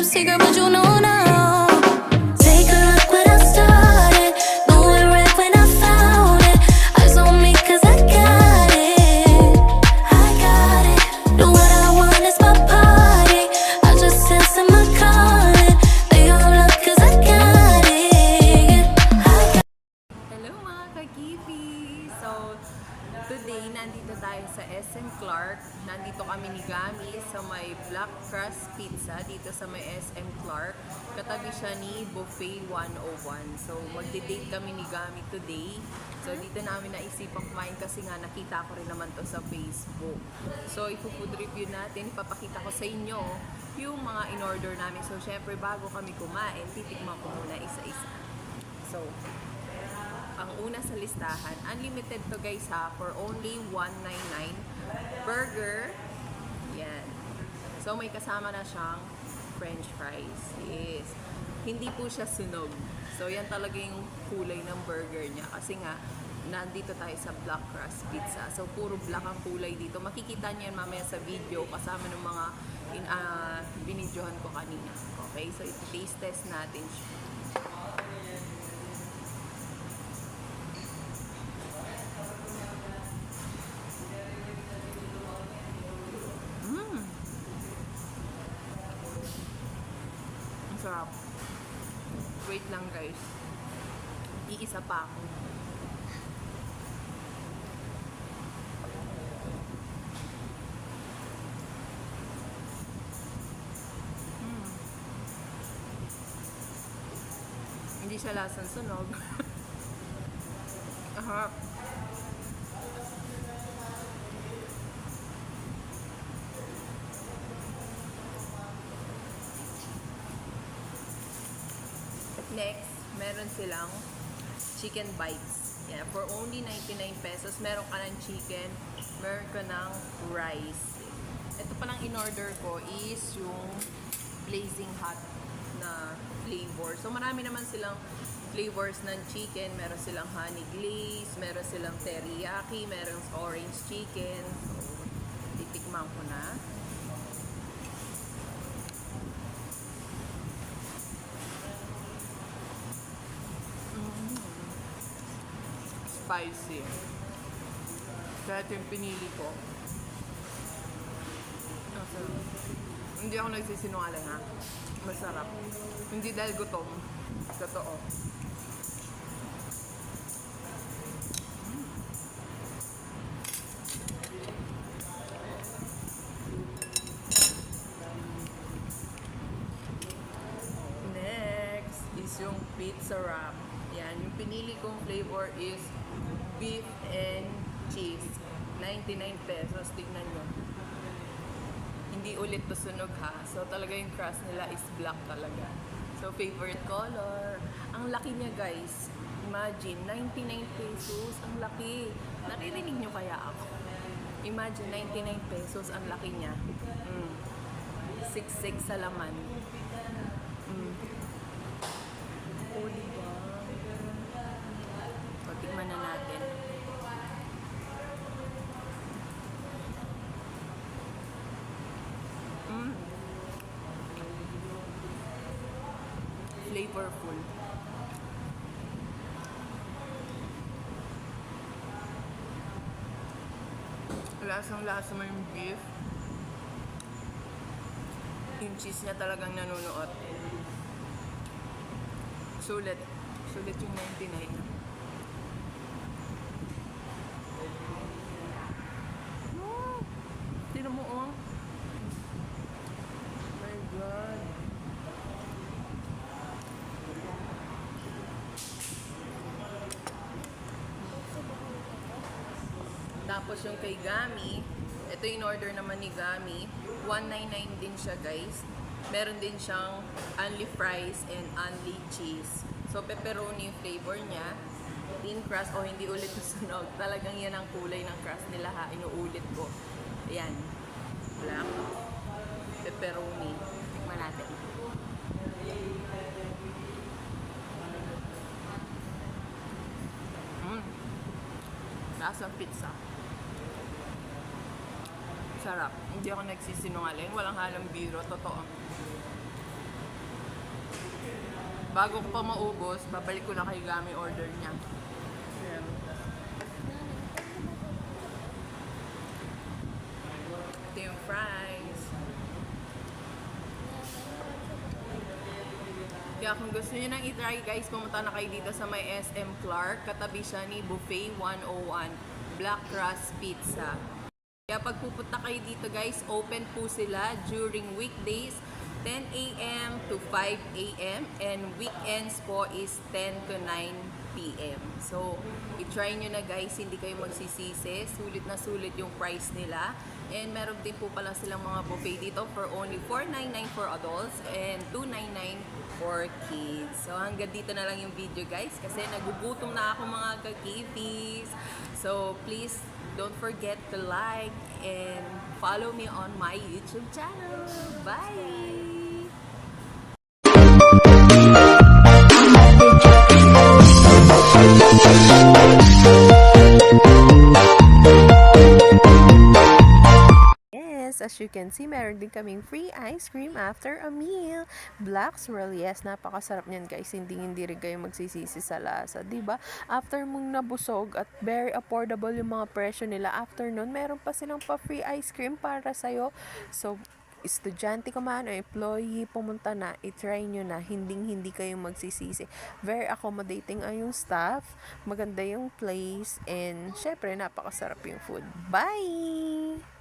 secret, but you know now. Take a look what I started. Knew it right when I found it. Eyes on me 'cause I got it. I got it. Do what I want, it's my party. I just answer my calling. They all up 'cause I got it. Hello mga kakipi! So, today nandito tayo sa SM Clark. Nandito kami ni Gami sa may Black Crust Pizza dito sa may SM Clark. Katabi siya ni Buffet 101. So, magde-date kami ni Gami today. So, dito namin naisipang kumain kasi nga nakita ko rin naman to sa Facebook. So, ipo-food review natin. Ipapakita ko sa inyo yung mga in-order namin. So, syempre bago kami kumain, titikman ko muna isa-isa. So, ang una sa listahan, unlimited to guys ha, for only $1.99. Burger, yan. So may kasama na siyang french fries. Yes. Hindi po siya sunog. So yan talaga yung kulay ng burger niya. Kasi nga, nandito tayo sa Black Crust Pizza. So puro black ang kulay dito. Makikita niyo yan mamaya sa video kasama ng mga binidyohan ko kanina. Okay, so iti-taste test natin siya. Sarap. Wait lang guys. Iisa pa ako. Hindi siya lasang sunog. Harap. Next, meron silang chicken bites. Yeah, for only 99 pesos, meron ka ng chicken, meron ka ng rice. Ito palang in-order ko is yung blazing hot na flavor. So marami naman silang flavors ng chicken. Meron silang honey glaze, meron silang teriyaki, meron orange chicken. So, titikman ko na. Spicy. Kaya ito yung pinili ko. Masarap. Hindi ako nagsisinungaling ha. Masarap. Hindi dahil gutom. Totoo. Next is yung pizza wrap. Yan. Yung pinili kong flavor is beef and cheese. 99 pesos. Tignan nyo. Hindi ulit to sunog ha. So talaga yung crust nila is black talaga. So favorite color. Ang laki niya guys. Imagine, 99 pesos. Ang laki. Naririnig nyo kaya ako? Imagine, 99 pesos. Ang laki niya. 6.6 sa laman. Oh, diba? So, tignan na natin. Flavorful. Lasang-lasa mo yung beef. Yung cheese niya talagang nanunuot. Sulit. Sulit yung 99. Tino mo oh. My God. Tapos yung kay Gami, ito in order naman ni Gami, $1.99 din siya guys. Meron din siyang only fries and only cheese. So pepperoni yung flavor niya. Thin crust o hindi ulit sunog. Talagang yan ang kulay ng crust nila ha. Inuulit ko. Ayan. Black. Pepperoni. Tikman natin. Lasang pizza. Sarap. Hindi ako nagsisinungaling. Walang halang biro. Totoo. bago ko pa maubos, babalik ko na kay Gami order niya. Ayan. Ito yung fries. Kaya kung gusto niyo nang i-try guys, pumunta na kayo dito sa may SM Clark. Katabi siya ni Buffet 101, Black Crust Pizza. Kaya pag pupunta kayo dito guys, open po sila during weekdays 10 a.m. to 5 a.m. and weekends po is 10 to 9 p.m. So, i-try nyo na guys, hindi kayo magsisisi. Sulit na sulit yung price nila. And meron din po pala silang mga buffet dito for only $4.99 for adults and $2.99 for kids. So, hanggang dito na lang yung video guys kasi nagugutom na ako mga kakipis. So, please don't forget to like and follow me on my YouTube channel. Bye! Yes, as you can see, meron din kaming free ice cream after a meal. Black swirl, yes, napakasarap niyan guys. Hindi rin kayo magsisisi sa lasa, 'di ba? After mong nabusog at very affordable yung mga presyo nila, after nun, meron pa silang pa free ice cream para sa'yo. So, estudyante ka man o employee, pumunta na, i-try nyo na, hindi kayo magsisisi. Very accommodating ang yung staff, maganda yung place, and syempre, napakasarap yung food. Bye!